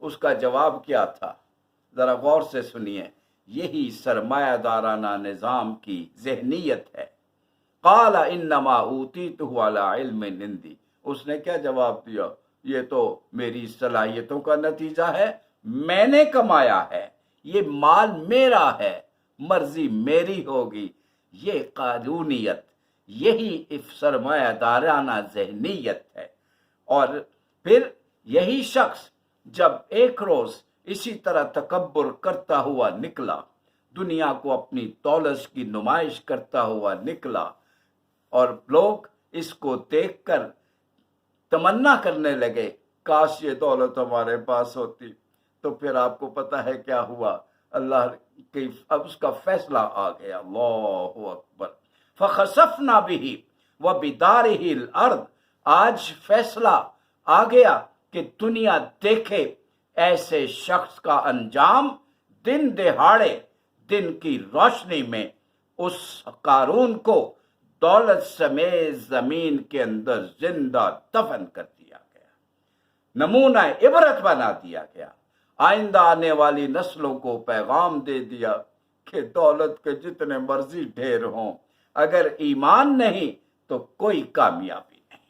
اس کا جواب کیا تھا؟ ذرا غور سے سنیے، یہی سرمایہ دارانہ نظام کی ذہنیت ہے۔ قال انما اوتیتہ علی علم عندی، اس نے کیا جواب دیا؟ یہ تو میری صلاحیتوں کا نتیجہ ہے، میں نے کمایا ہے، یہ مال میرا ہے، مرضی میری ہوگی۔ یہ قارونیت، یہی سرمایہ دارانہ ذہنیت ہے۔ اور پھر یہی شخص جب ایک روز اسی طرح تکبر کرتا ہوا نکلا، دنیا کو اپنی دولت کی نمائش کرتا ہوا نکلا، اور لوگ اس کو دیکھ کر تمنا کرنے لگے کاش یہ دولت ہمارے پاس ہوتی، تو پھر آپ کو پتہ ہے کیا ہوا؟ اللہ کی اب اس کا فیصلہ آ گیا، اللہ اکبر۔ فخسفنا به وبداره الارض، آج فیصلہ آ گیا کہ دنیا دیکھے ایسے شخص کا انجام، دن دہاڑے دن کی روشنی میں اس قارون کو دولت سمیت زمین کے اندر زندہ دفن کر دیا گیا، نمونہ عبرت بنا دیا گیا، آئندہ آنے والی نسلوں کو پیغام دے دیا کہ دولت کے جتنے مرضی ڈھیر ہوں، اگر ایمان نہیں تو کوئی کامیابی نہیں۔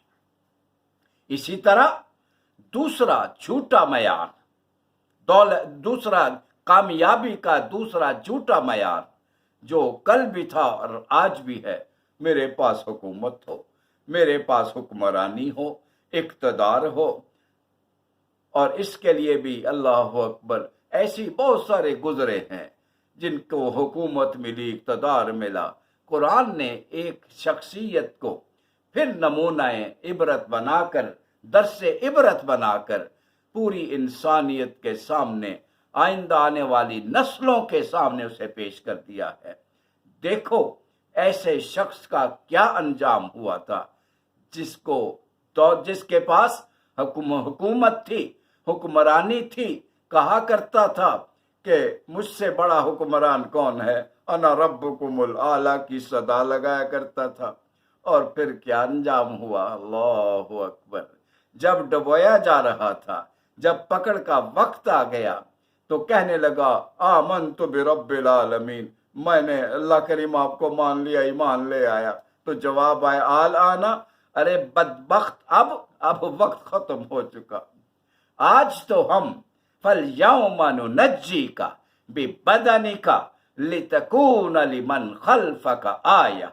اسی طرح دوسرا جھوٹا معیار، دوسرا کامیابی کا دوسرا جھوٹا معیار جو کل بھی تھا اور آج بھی ہے، میرے پاس حکومت ہو، میرے پاس حکمرانی ہو، اقتدار ہو۔ اور اس کے لیے بھی اللہ اکبر ایسی بہت سارے گزرے ہیں جن کو حکومت ملی، اقتدار ملا۔ قرآن نے ایک شخصیت کو پھر نمونہ عبرت بنا کر، درس عبرت بنا کر پوری انسانیت کے سامنے، آئندہ آنے والی نسلوں کے سامنے اسے پیش کر دیا ہے۔ دیکھو ایسے شخص کا کیا انجام ہوا تھا، جس کے پاس حکومت تھی، حکمرانی تھی، کہا کرتا تھا کہ مجھ سے بڑا حکمران کون ہے، انا ربکم الاعلی کی صدا لگایا کرتا تھا۔ اور پھر کیا انجام ہوا؟ اللہ اکبر۔ جب ڈبویا جا رہا تھا، جب پکڑ کا وقت آ گیا تو کہنے لگا آمنت برب العالمین، میں نے اللہ کریم آپ کو مان لیا، ایمان لے آیا۔ تو جواب آیا آل آنا، ارے بدبخت، اب وقت ختم ہو چکا، آج تو ہم فَالْيَوْمَ نُنَجِّيكَ بِبَدَنِكَ لِتَكُونَ لِمَنْ خَلْفَكَ آیَةً،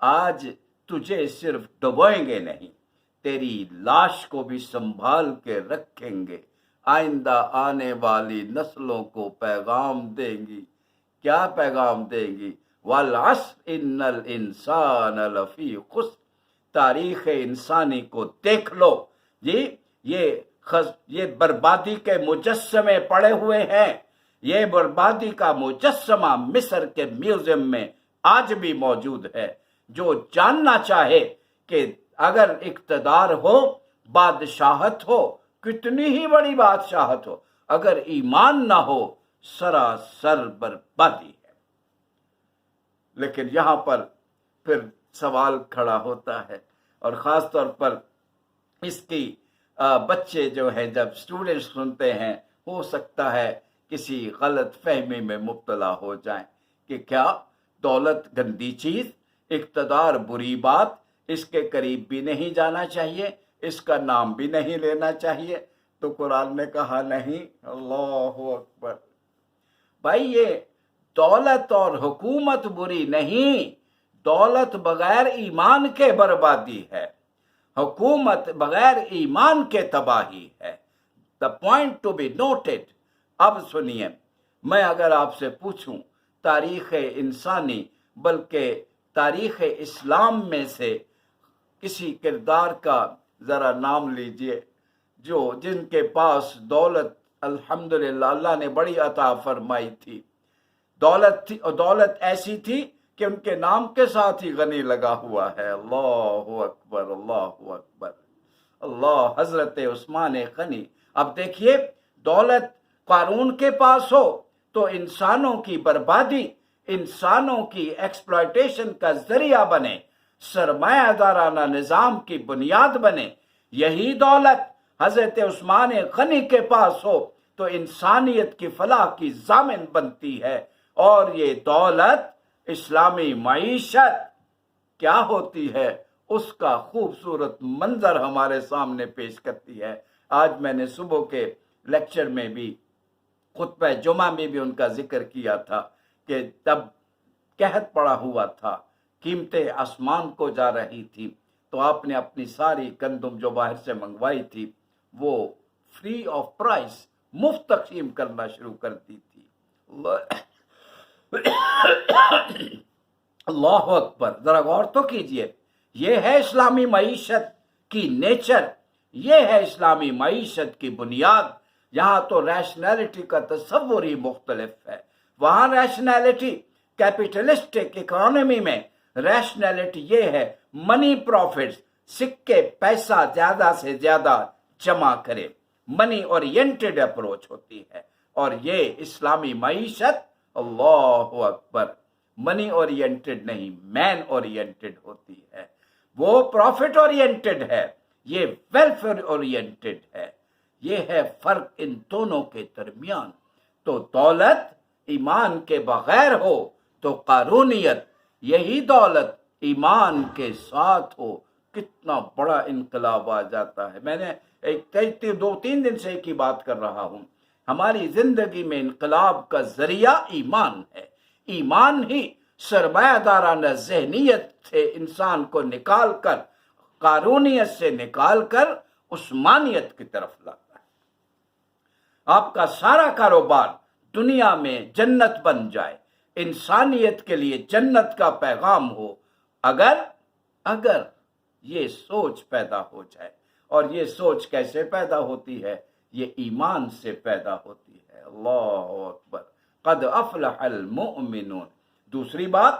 آج تجھے صرف ڈبوئیں گے نہیں، تیری لاش کو بھی سنبھال کے رکھیں گے، آئندہ آنے والی نسلوں کو پیغام دیں گی۔ کیا پیغام دیں گی؟ وَالْعَصْرِ إِنَّ الْإِنسَانَ لَفِي خُسْرٍ، تاریخ انسانی کو دیکھ لو جی، یہ بربادی کے مجسمے پڑے ہوئے ہیں، یہ بربادی کا مجسمہ مصر کے میوزیم میں آج بھی موجود ہے۔ جو جاننا چاہے کہ اگر اقتدار ہو، بادشاہت ہو، کتنی ہی بڑی بادشاہت ہو، اگر ایمان نہ ہو، سراسر بربادی ہے۔ لیکن یہاں پر پھر سوال کھڑا ہوتا ہے، اور خاص طور پر اس کی بچے جو ہیں جب اسٹوڈنٹ سنتے ہیں، ہو سکتا ہے کسی غلط فہمی میں مبتلا ہو جائیں کہ کیا دولت گندی چیز، اقتدار بری بات، اس کے قریب بھی نہیں جانا چاہیے، اس کا نام بھی نہیں لینا چاہیے۔ تو قرآن نے کہا نہیں، اللہ اکبر۔ بھائی یہ دولت اور حکومت بری نہیں، دولت بغیر ایمان کے بربادی ہے، حکومت بغیر ایمان کے تباہی ہے۔ The point to be noted۔ اب سنیے، میں اگر آپ سے پوچھوں تاریخ انسانی بلکہ تاریخ اسلام میں سے کسی کردار کا ذرا نام لیجئے جن کے پاس دولت الحمدللہ اللہ نے بڑی عطا فرمائی تھی، دولت تھی، اور دولت ایسی تھی کہ ان کے نام کے ساتھ ہی غنی لگا ہوا ہے۔ اللہ اکبر، اللہ اکبر، اللہ۔ حضرت عثمان غنی۔ اب دیکھیے، دولت قارون کے پاس ہو تو انسانوں کی بربادی، انسانوں کی ایکسپلائٹیشن کا ذریعہ بنے، سرمایہ دارانہ نظام کی بنیاد بنے۔ یہی دولت حضرت عثمان غنی کے پاس ہو تو انسانیت کی فلاح کی ضامن بنتی ہے۔ اور یہ دولت اسلامی معیشت کیا ہوتی ہے اس کا خوبصورت منظر ہمارے سامنے پیش کرتی ہے۔ آج میں نے صبح کے لیکچر میں بھی، خطبہ جمعہ میں بھی ان کا ذکر کیا تھا کہ جب قحط پڑا ہوا تھا، قیمتیں آسمان کو جا رہی تھی، تو آپ نے اپنی ساری گندم جو باہر سے منگوائی تھی وہ فری آف پرائس، مفت تقسیم کرنا شروع کر دی تھی۔ اللہ اکبر، ذرا غور تو کیجئے، یہ ہے اسلامی معیشت کی نیچر، یہ ہے اسلامی معیشت کی بنیاد۔ یہاں تو ریشنلٹی کا تصور ہی مختلف ہے۔ وہاں ریشنلٹی، کیپیٹلسٹک اکانومی میں ریشنلٹی یہ ہے منی پروفٹس، سکے پیسہ زیادہ سے زیادہ جمع کرے، منی اورینٹڈ اپروچ ہوتی ہے۔ اور یہ اسلامی معیشت، اللہ اکبر، منی اورینٹڈ نہیں، مین اورینٹڈ ہوتی ہے۔ وہ پروفٹ اورینٹڈ ہے، یہ ویلفیئر اورینٹڈ ہے۔ یہ ہے فرق ان دونوں کے درمیان۔ تو دولت ایمان کے بغیر ہو تو قارونیت، یہی دولت ایمان کے ساتھ ہو کتنا بڑا انقلاب آ جاتا ہے۔ میں نے دو تین دن سے ایک ہی بات کر رہا ہوں، ہماری زندگی میں انقلاب کا ذریعہ ایمان ہے۔ ایمان ہی سرمایہ دارانہ ذہنیت سے انسان کو نکال کر، قارونیت سے نکال کر عثمانیت کی طرف لاتا ہے۔ آپ کا سارا کاروبار دنیا میں جنت بن جائے، انسانیت کے لیے جنت کا پیغام ہو، اگر یہ سوچ پیدا ہو جائے۔ اور یہ سوچ کیسے پیدا ہوتی ہے؟ یہ ایمان سے پیدا ہوتی ہے۔ اللہ اکبر، قد افلح المؤمنون۔ دوسری بات،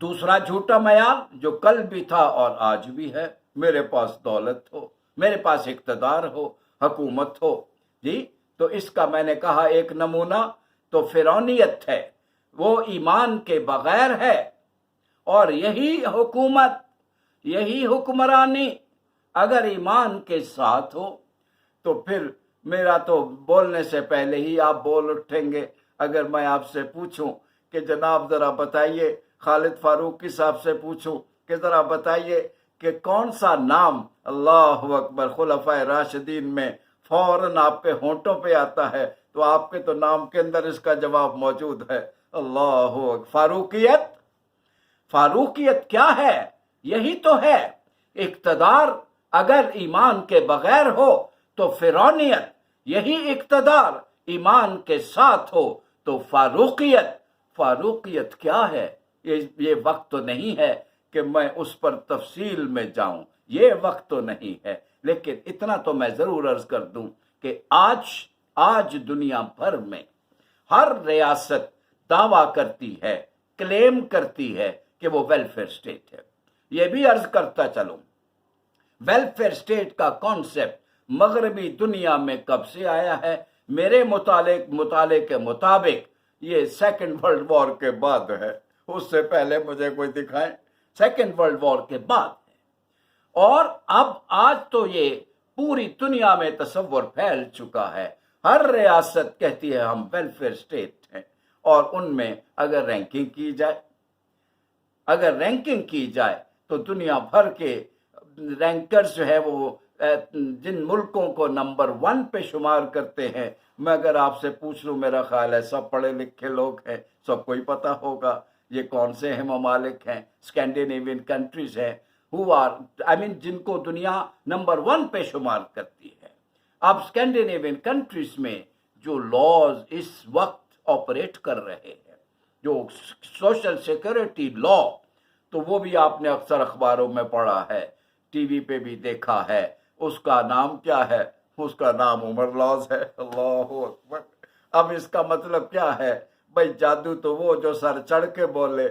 دوسرا جھوٹا معیار جو کل بھی تھا اور آج بھی ہے، میرے پاس دولت ہو، میرے پاس اقتدار ہو، حکومت ہو۔ جی، تو اس کا میں نے کہا ایک نمونہ تو فرعونیت ہے، وہ ایمان کے بغیر ہے۔ اور یہی حکومت، یہی حکمرانی اگر ایمان کے ساتھ ہو تو پھر میرا تو بولنے سے پہلے ہی آپ بول اٹھیں گے۔ اگر میں آپ سے پوچھوں کہ جناب ذرا بتائیے، خالد فاروقی صاحب سے پوچھوں کہ ذرا بتائیے کہ کون سا نام اللہ اکبر خلفائے راشدین میں فوراً آپ کے ہونٹوں پہ آتا ہے، تو آپ کے تو نام کے اندر اس کا جواب موجود ہے، اللہ اکبر۔ فاروقیت، فاروقیت کیا ہے؟ یہی تو ہے اقتدار۔ اگر ایمان کے بغیر ہو تو فرعونیت، یہی اقتدار ایمان کے ساتھ ہو تو فاروقیت۔ فاروقیت کیا ہے؟ یہ وقت تو نہیں ہے کہ میں اس پر تفصیل میں جاؤں، یہ وقت تو نہیں ہے، لیکن اتنا تو میں ضرور عرض کر دوں کہ آج دنیا بھر میں ہر ریاست دعویٰ کرتی ہے، کلیم کرتی ہے کہ وہ ویلفیئر اسٹیٹ ہے۔ یہ بھی عرض کرتا چلوں، ویلفیئر اسٹیٹ کا کانسیپٹ مغربی دنیا میں کب سے آیا ہے؟ میرے مطالعے کے مطابق یہ سیکنڈ ورلڈ وار کے بعد ہے، اس سے پہلے مجھے کوئی دکھائیں، سیکنڈ ورلڈ وار کے بعد ہے۔ اور اب آج تو یہ پوری دنیا میں تصور پھیل چکا ہے، ہر ریاست کہتی ہے ہم ویلفیئر اسٹیٹ ہیں۔ اور ان میں اگر رینکنگ کی جائے تو دنیا بھر کے رینکرز جو ہے وہ جن ملکوں کو نمبر 1 پہ شمار کرتے ہیں، میں اگر آپ سے پوچھ لوں، میرا خیال ہے سب پڑھے لکھے لوگ ہیں، سب کو ہی پتہ ہوگا یہ کون سے ہیں ممالک ہیں، اسکینڈینیوین کنٹریز ہیں، جن کو دنیا نمبر 1 پہ شمار کرتی ہے۔ اب اسکینڈینیوین کنٹریز میں جو لاز اس وقت آپریٹ کر رہے ہیں، جو سوشل سیکورٹی لا، تو وہ بھی آپ نے اکثر اخباروں میں پڑھا ہے، ٹی وی پہ بھی دیکھا ہے۔ اس کا نام کیا ہے؟ اس کا نام عمر لاز ہے، اللہ اکبر۔ اب اس کا مطلب کیا ہے؟ بھائی جادو تو وہ جو سر چڑھ کے بولے،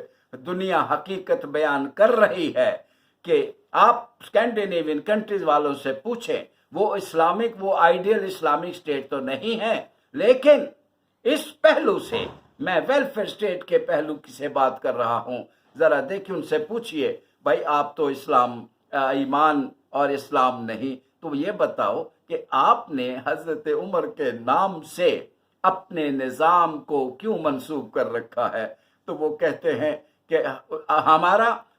دنیا حقیقت بیان کر رہی ہے کہ آپ اسکینڈینیوین کنٹریز والوں سے پوچھیں، وہ وہ آئیڈیل اسلامک اسٹیٹ تو نہیں ہے، لیکن اس پہلو سے میں ویلفیئر اسٹیٹ کے پہلو سے بات کر رہا ہوں۔ ذرا دیکھیں، ان سے پوچھئے، بھائی آپ تو ایمان اور اسلام نہیں، تو یہ بتاؤ کہ آپ نے حضرت عمر کے نام سے اپنے نظام کو کیوں منسوب کر رکھا ہے؟ تو وہ کہتے ہیں کہ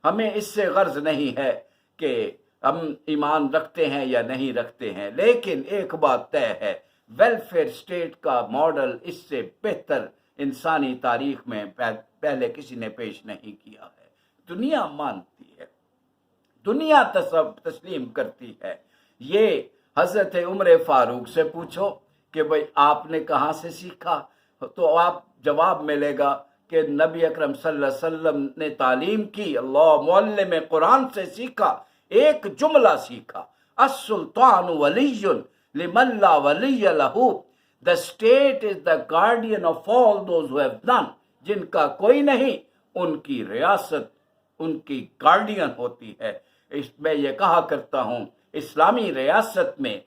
ہمیں اس سے غرض نہیں ہے کہ ہم ایمان رکھتے ہیں یا نہیں رکھتے ہیں، لیکن ایک بات طے ہے، ویلفیئر اسٹیٹ کا ماڈل اس سے بہتر انسانی تاریخ میں پہلے کسی نے پیش نہیں کیا ہے۔ دنیا مانتی ہے، دنیا تسلیم کرتی ہے۔ یہ حضرت عمر فاروق سے پوچھو کہ بھئی آپ نے کہاں سے سیکھا، تو آپ جواب ملے گا کہ نبی اکرم صلی اللہ علیہ وسلم نے تعلیم کی، اللہ معلم قرآن سے سیکھا، ایک جملہ سیکھا، السلطان ولی لمن لا ولی لہ، the state is the guardian of all those who have none، جن کا کوئی نہیں ان کی ریاست ان کی گارڈین ہوتی ہے۔ میں یہ کہا کرتا ہوں، اسلامی ریاست میں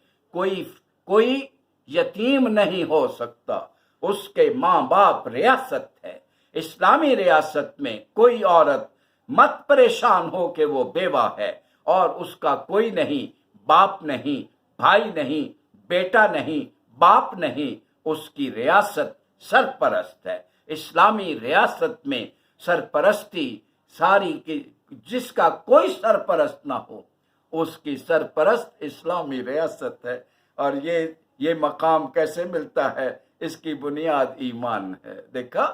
کوئی یتیم نہیں ہو سکتا، اس کے ماں باپ ریاست ہے۔ اسلامی ریاست میں کوئی عورت مت پریشان ہو کہ وہ بیوہ ہے اور اس کا کوئی نہیں، باپ نہیں، بھائی نہیں، بیٹا نہیں، باپ نہیں، اس کی ریاست سرپرست ہے۔ اسلامی ریاست میں سرپرستی ساری کی، جس کا کوئی سرپرست نہ ہو اس کی سرپرست اسلامی ریاست ہے۔ اور یہ مقام کیسے ملتا ہے؟ اس کی بنیاد ایمان ہے۔ دیکھا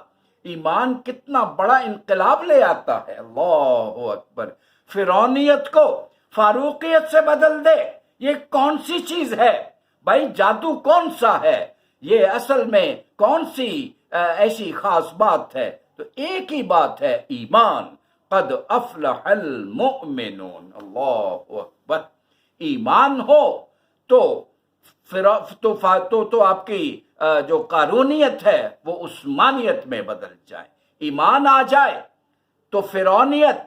ایمان کتنا بڑا انقلاب لے آتا ہے، اللہ اکبر۔ فرعونیت کو فاروقیت سے بدل دے، یہ کون سی چیز ہے بھائی؟ جادو کون سا ہے یہ؟ اصل میں کون سی ایسی خاص بات ہے؟ تو ایک ہی بات ہے، ایمان۔ قد افلح المؤمنون، اللہ اکبر۔ ایمان ہو تو آپ کی جو قارونیت ہے وہ عثمانیت میں بدل جائے، ایمان آ جائے تو فرعونیت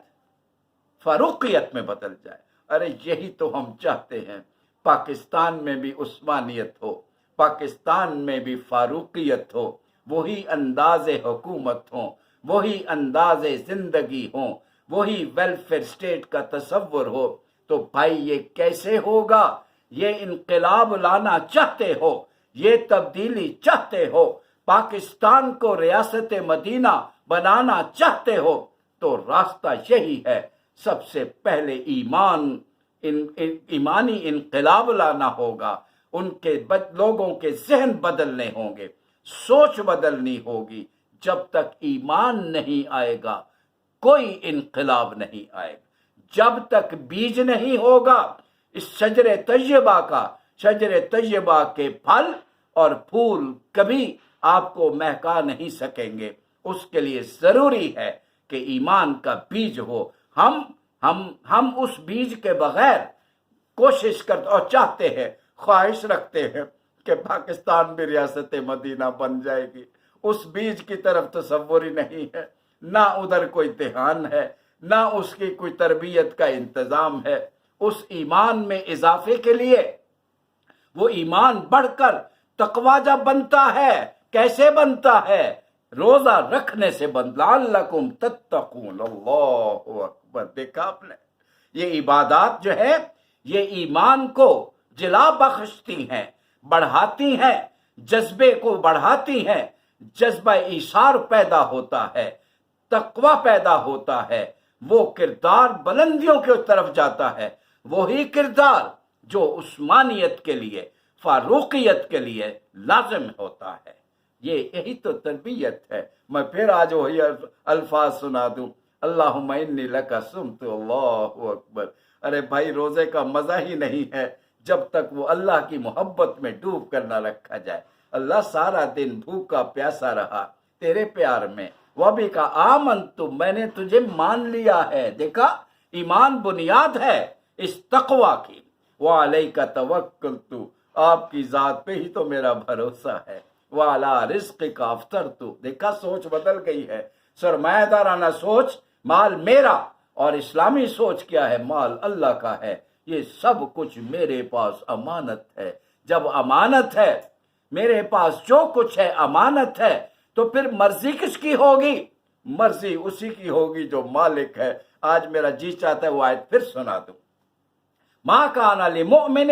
فاروقیت میں بدل جائے۔ ارے یہی تو ہم چاہتے ہیں، پاکستان میں بھی عثمانیت ہو، پاکستان میں بھی فاروقیت ہو، وہی انداز حکومت ہوں، وہی انداز زندگی ہوں، وہی ویلفیئر اسٹیٹ کا تصور ہو۔ تو بھائی یہ کیسے ہوگا؟ یہ انقلاب لانا چاہتے ہو، یہ تبدیلی چاہتے ہو، پاکستان کو ریاست مدینہ بنانا چاہتے ہو، تو راستہ یہی ہے، سب سے پہلے ایمانی انقلاب لانا ہوگا، ان کے لوگوں کے ذہن بدلنے ہوں گے، سوچ بدلنی ہوگی۔ جب تک ایمان نہیں آئے گا کوئی انقلاب نہیں آئے گا۔ جب تک بیج نہیں ہوگا اس شجر طیبہ کا، شجر طیبہ کے پھل اور پھول کبھی آپ کو مہکا نہیں سکیں گے۔ اس کے لیے ضروری ہے کہ ایمان کا بیج ہو۔ ہم اس بیج کے بغیر کوشش کرتے اور چاہتے ہیں، خواہش رکھتے ہیں کہ پاکستان بھی ریاست مدینہ بن جائے گی، اس بیج کی طرف تصور ہی نہیں ہے، نہ ادھر کوئی دھیان ہے، نہ اس کی کوئی تربیت کا انتظام ہے۔ اس ایمان میں اضافے کے لیے وہ ایمان بڑھ کر تقویٰ جب بنتا ہے، کیسے بنتا ہے؟ روزہ رکھنے سے لعلکم تتقون، اللہ اکبر۔ دیکھا آپ نے، یہ عبادات جو ہے یہ ایمان کو جلا بخشتی ہیں، بڑھاتی ہیں، جذبے کو بڑھاتی ہیں، جذبہ ایثار پیدا ہوتا ہے، تقویٰ پیدا ہوتا ہے، وہ کردار بلندیوں کی طرف جاتا ہے، وہی کردار جو عثمانیت کے لیے، فاروقیت کے لیے لازم ہوتا ہے۔ یہی تو تربیت ہے۔ میں پھر آج وہی الفاظ سنا دوں، اللہم انی لک صمت، اللہ اکبر۔ ارے بھائی روزے کا مزہ ہی نہیں ہے جب تک وہ اللہ کی محبت میں ڈوب کر نہ رکھا جائے۔ اللہ سارا دن بھوکا پیاسا رہا تیرے پیار میں، وہ بھی کہا آمنت، میں نے تجھے مان لیا ہے۔ دیکھا ایمان بنیاد ہے اس تقویٰ کی۔ وعلیک توکلت، آپ کی ذات پہ ہی تو میرا بھروسہ ہے۔ وعلی رزقک افطرت، دیکھا سوچ بدل گئی ہے، سرمایہ دارانہ سوچ مال میرا، اور اسلامی سوچ کیا ہے؟ مال اللہ کا ہے، یہ سب کچھ میرے پاس امانت ہے۔ جب امانت ہے میرے پاس، جو کچھ ہے امانت ہے، تو پھر مرضی کس کی ہوگی؟ مرضی اسی کی ہوگی جو مالک ہے۔ آج میرا جی چاہتا ہے وہ آیت پھر سنا دوں، ما کان لمؤمن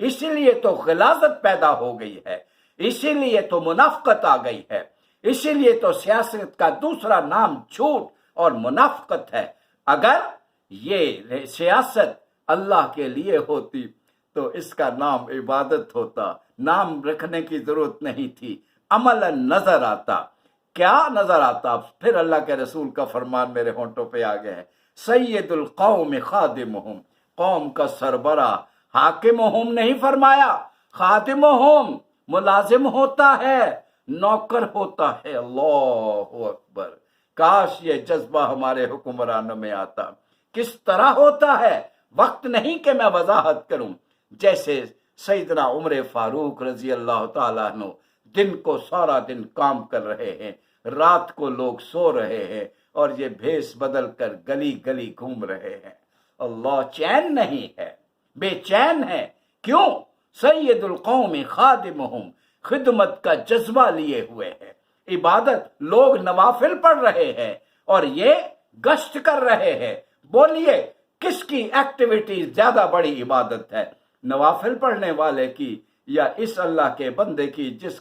اسی لیے تو غلاظت پیدا ہو گئی ہے، اسی لیے تو منافقت آ گئی ہے، اسی لیے تو سیاست کا دوسرا نام جھوٹ اور منافقت ہے۔ اگر یہ سیاست اللہ کے لیے ہوتی تو اس کا نام عبادت ہوتا، نام رکھنے کی ضرورت نہیں تھی، عملاً نظر آتا۔ کیا نظر آتا؟ پھر اللہ کے رسول کا فرمان میرے ہونٹوں پہ آ گیا ہے، سید القوم خادمہم، قوم کا سربراہ حاکمہم نہیں فرمایا، خادمہم ملازم ہوتا ہے، نوکر ہوتا ہے۔ اللہ اکبر، کاش یہ جذبہ ہمارے حکمرانوں میں آتا۔ کس طرح ہوتا ہے؟ وقت نہیں کہ میں وضاحت کروں۔ جیسے سیدنا عمر فاروق رضی اللہ تعالیٰ عنہ دن کو سارا دن کام کر رہے ہیں، رات کو لوگ سو رہے ہیں، اور یہ بھیس بدل کر گلی گلی گھوم رہے ہیں۔ اللہ چین نہیں ہے، بے چین ہے۔ کیوں؟ سید القوم خادمہم، خدمت کا جذبہ لیے ہوئے ہیں۔ عبادت، لوگ نوافل پڑھ رہے ہیں اور یہ گشت کر رہے ہیں۔ بولیے کس کی ایکٹیویٹی زیادہ بڑی عبادت ہے، نوافل پڑھنے والے کی یا اس اللہ کے بندے کی جس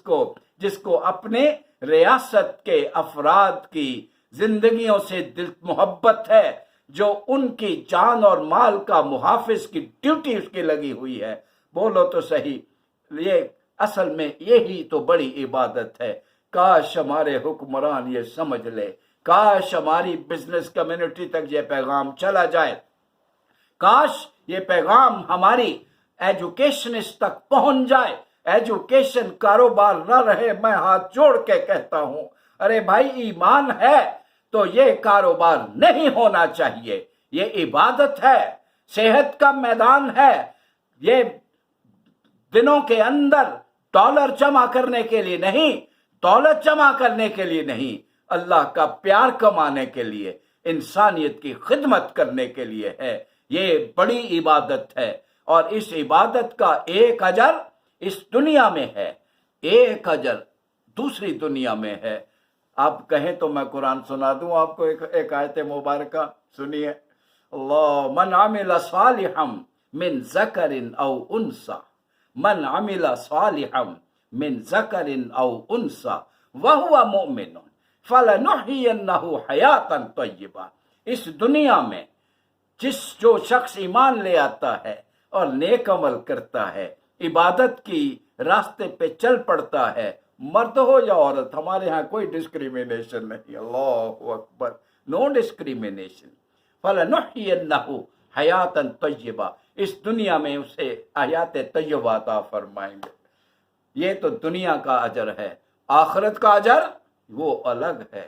کو اپنے ریاست کے افراد کی زندگیوں سے دل محبت ہے، جو ان کی جان اور مال کا محافظ کی ڈیوٹی اس کی لگی ہوئی ہے؟ بولو تو صحیح، یہ اصل میں یہی تو بڑی عبادت ہے۔ کاش ہمارے حکمران یہ سمجھ لے، کاش ہماری بزنس کمیونٹی تک یہ پیغام چلا جائے، کاش یہ پیغام ہماری ایجوکیشنسٹ تک پہنچ جائے۔ ایجوکیشن کاروبار نہ رہے۔ میں ہاتھ جوڑ کے کہتا ہوں، ارے بھائی ایمان ہے تو یہ کاروبار نہیں ہونا چاہیے، یہ عبادت ہے، صحت کا میدان ہے۔ یہ دنوں کے اندر ڈالر جمع کرنے کے لیے نہیں، دولت جمع کرنے کے لیے نہیں، اللہ کا پیار کمانے کے لیے، انسانیت کی خدمت کرنے کے لیے ہے۔ یہ بڑی عبادت ہے، اور اس عبادت کا ایک اجر اس دنیا میں ہے، ایک اجر دوسری دنیا میں ہے۔ آپ کہیں تو میں قرآن سنا دوں آپ کو، ایک آیت مبارکہ سنیے۔ اللہ من عمل صالحا من ذکر او انثى، من عمل صالحا من ذکر او انثى وهو مؤمن فلنحيينه حیاتا طیبہ۔ اس دنیا میں جو شخص ایمان لے آتا ہے اور نیک عمل کرتا ہے، عبادت کی راستے پہ چل پڑتا ہے، مرد ہو یا عورت، ہمارے ہاں کوئی ڈسکریمنیشن نہیں۔ اللہ اکبر، نو ڈسکریمنیشن۔ فَلَنُحْيِيَنَّهُ حَيَاتًا طَيِّبَةً، اس دنیا میں اسے حیات طیبہ عطا فرمائیں گے۔ یہ تو دنیا کا اجر ہے، آخرت کا اجر وہ الگ ہے۔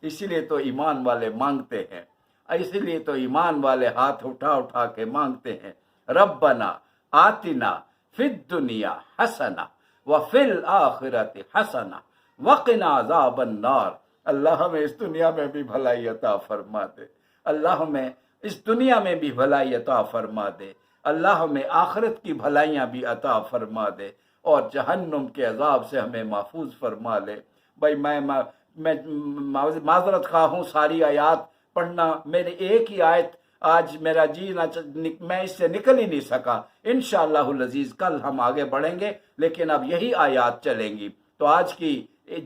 اسی لیے تو ایمان والے مانگتے ہیں، اسی لیے تو ایمان والے ہاتھ اٹھا اٹھا کے مانگتے ہیں، ربنا آتنا فی الدنیا حسنہ وفی الآخرۃ حسنہ وقنا عذاب النار۔ اللہ ہمیں اس دنیا میں بھی بھلائی عطا فرما دے، اللہ ہمیں اس دنیا میں بھی بھلائی عطا فرما دے، اللہ ہمیں آخرت کی بھلائیاں بھی عطا فرما دے، اور جہنم کے عذاب سے ہمیں محفوظ فرما لے۔ بھائی میں معذرت خواہ ہوں، ساری آیات پڑھنا، میرے ایک ہی آیت آج میرا جی میں اس سے نکل ہی نہیں سکا۔ انشاءاللہ العزیز کل ہم آگے بڑھیں گے، لیکن اب یہی آیات چلیں گی۔ تو آج کی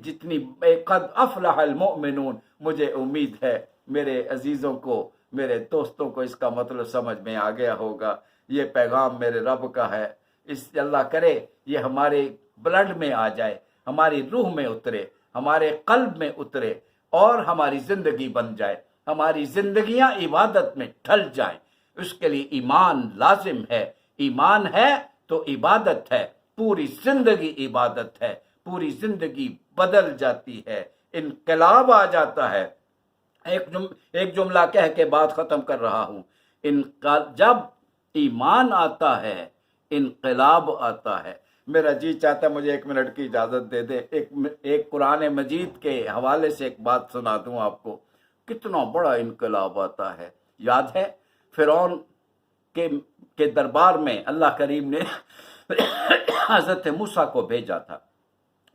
جتنی قد افلح المؤمنون، مجھے امید ہے میرے عزیزوں کو، میرے دوستوں کو اس کا مطلب سمجھ میں آ گیا ہوگا۔ یہ پیغام میرے رب کا ہے، اس اللہ کرے یہ ہمارے بلڈ میں آ جائے، ہماری روح میں اترے، ہمارے قلب میں اترے، اور ہماری زندگی بن جائے، ہماری زندگیاں عبادت میں ڈھل جائیں۔ اس کے لیے ایمان لازم ہے، ایمان ہے تو عبادت ہے، پوری زندگی عبادت ہے، پوری زندگی بدل جاتی ہے، انقلاب آ جاتا ہے۔ ایک جملہ کہہ کے بات ختم کر رہا ہوں۔ جب ایمان آتا ہے انقلاب آتا ہے۔ میرا جی چاہتا ہے مجھے 1 منٹ کی اجازت دے دے، ایک قرآن مجید کے حوالے سے ایک بات سنا دوں آپ کو۔ کتنا بڑا انقلاب آتا ہے۔ یاد ہے فرعون کے دربار میں اللہ کریم نے حضرت موسیٰ کو بھیجا تھا،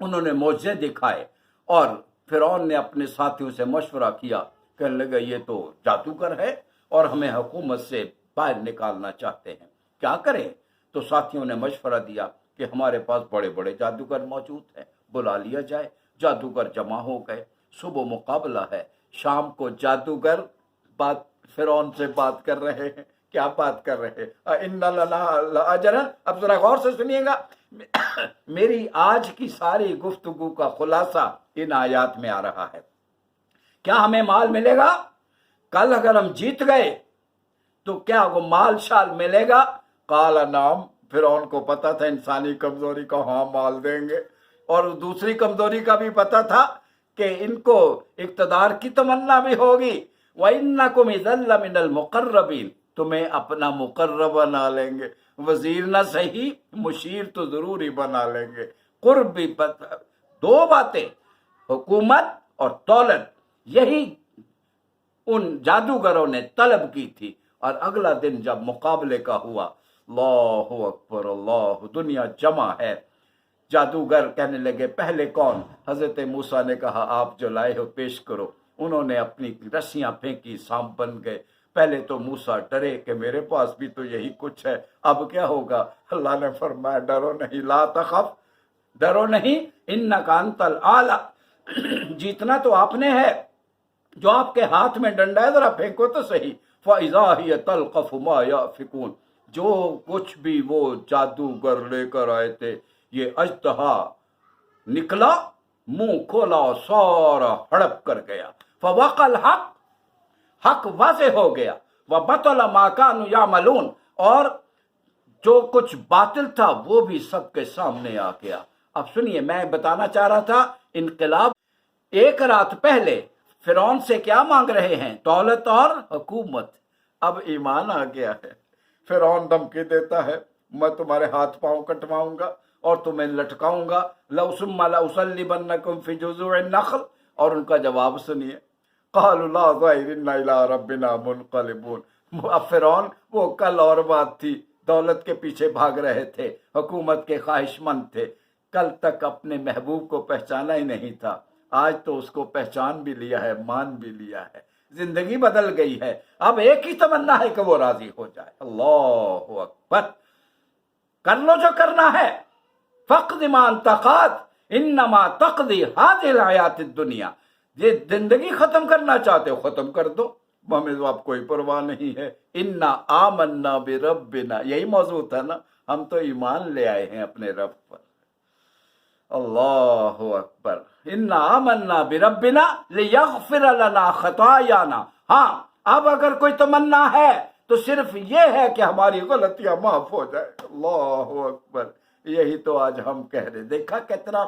انہوں نے معجزے دکھائے، اور فرعون نے اپنے ساتھیوں سے مشورہ کیا، کہنے لگا یہ تو جادوگر ہے اور ہمیں حکومت سے باہر نکالنا چاہتے ہیں، کیا کریں؟ تو ساتھیوں نے مشورہ دیا کہ ہمارے پاس بڑے بڑے جادوگر موجود ہیں، بلا لیا جائے۔ جادوگر جمع ہو گئے، صبح مقابلہ ہے، شام کو جادوگر فرعون سے بات کر رہے ہیں۔ کیا بات کر رہے ہیں؟ ان لنا لاجرا۔ اب ذرا غور سے سنیے گا، میری آج کی ساری گفتگو کا خلاصہ ان آیات میں آ رہا ہے۔ کیا ہمیں مال ملے گا؟ کل اگر ہم جیت گئے تو کیا وہ مال شال ملے گا؟ قال نعم، فرعون کو پتا تھا انسانی کمزوری کا، ہاں مال دیں گے، اور دوسری کمزوری کا بھی پتا تھا کہ ان کو اقتدار کی تمنا بھی ہوگی۔ وَإِنَّكُمْ إِذًا لَّمِنَ الْمُقَرَّبِينَ، تمہیں اپنا مقرب بنا لیں گے، وزیر نہ صحیح مشیر تو ضروری بنا لیں گے۔ قرب بھی پتہ، دو باتیں، حکومت اور دولت، یہی ان جادوگروں نے طلب کی تھی۔ اور اگلا دن جب مقابلے کا ہوا، اللہ اکبر اللہ، دنیا جمع ہے۔ جادوگر کہنے لگے پہلے کون؟ حضرت موسیٰ نے کہا آپ جو لائے ہو پیش کرو۔ انہوں نے اپنی رسیاں پھینکی، سانپ بن گئے۔ پہلے تو موسیٰ ڈرے کہ میرے پاس بھی تو یہی کچھ ہے، اب کیا ہوگا؟ اللہ نے فرمایا ڈرو نہیں، لا تخف، ڈرو نہیں، انک انت الاعلی، جیتنا تو آپ نے ہے۔ جو آپ کے ہاتھ میں ڈنڈا ہے ذرا پھینکو تو صحیح۔ فَإِذَا هِيَ تَلْقَفُ مَا يَأْفِكُونَ، جو کچھ بھی وہ جادوگر لے کر آئے تھے، یہ اژدہا نکلا، منہ کھولا اور سارا ہڑپ کر گیا۔ فَوَقَعَ الْحَقُّ، حق واضح ہو گیا۔ وَبَطَلَ مَا كَانُوا يَعْمَلُونَ، اور جو کچھ باطل تھا وہ بھی سب کے سامنے آ گیا۔ اب سنیے، میں بتانا چاہ رہا تھا انقلاب ایک رات پہلے فرعون سے کیا مانگ رہے ہیں؟ دولت اور حکومت۔ اب ایمان آ گیا ہے۔ فرعون دھمکی دیتا ہے میں تمہارے ہاتھ پاؤں کٹواؤں گا اور تمہیں لٹکاؤں گا، ثم لأصلبنکم فی جذوع النخل، اور ان کا جواب سنیے، قالوا لا ضیر انا الی ربنا منقلبون۔ اب فرعون، وہ کل اور بات تھی، دولت کے پیچھے بھاگ رہے تھے، حکومت کے خواہش مند تھے، کل تک اپنے محبوب کو پہچانا ہی نہیں تھا، آج تو اس کو پہچان بھی لیا ہے، مان بھی لیا ہے، زندگی بدل گئی ہے۔ اب ایک ہی تمنا ہے کہ وہ راضی ہو جائے۔ اللہ اکبر، کر لو جو کرنا ہے، فقد ما انت قاد انما تقضی هذه الحیات الدنیا، یہ زندگی ختم کرنا چاہتے ہو ختم کر دو، ہمیں تو اب کوئی پرواہ نہیں ہے۔ انا آمنا بربنا، یہی موضوع تھا نا، ہم تو ایمان لے آئے ہیں اپنے رب پر۔ اللہ اکبر، انا آمنا بربنا لیغفر لنا خطایانا۔ ہاں، اب اگر کوئی تمنا ہے تو صرف یہ ہے کہ ہماری غلطیاں معاف ہو جائے۔ اللہ اکبر، یہی تو آج ہم کہہ رہے۔ دیکھا کتنا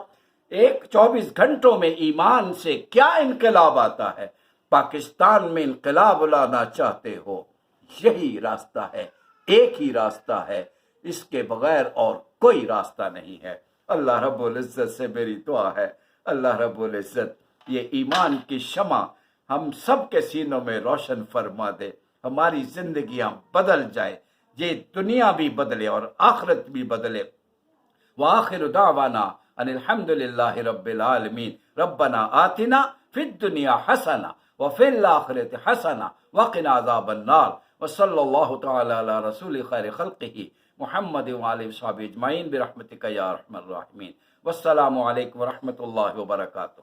24 گھنٹوں میں ایمان سے کیا انقلاب آتا ہے۔ پاکستان میں انقلاب لانا چاہتے ہو، یہی راستہ ہے، ایک ہی راستہ ہے، اس کے بغیر اور کوئی راستہ نہیں ہے۔ اللہ رب العزت سے میری دعا ہے، اللہ رب العزت یہ ایمان کی شمع ہم سب کے سینوں میں روشن فرما دے، ہماری زندگیاں بدل جائے، یہ دنیا بھی بدلے اور آخرت بھی بدلے۔ وآخر دعوانا ان الحمد للہ رب العالمین، ربنا آتنا فی الدنیا حسنہ وفی الآخرۃ حسنہ وقنا عذاب النار، وصلی اللہ تعالی علی رسول خیر خلقہ محمد وآلہ وصحبہ اجمعین برحمتک یا ارحم الراحمین۔ والسلام علیکم ورحمۃ اللہ وبرکاتہ۔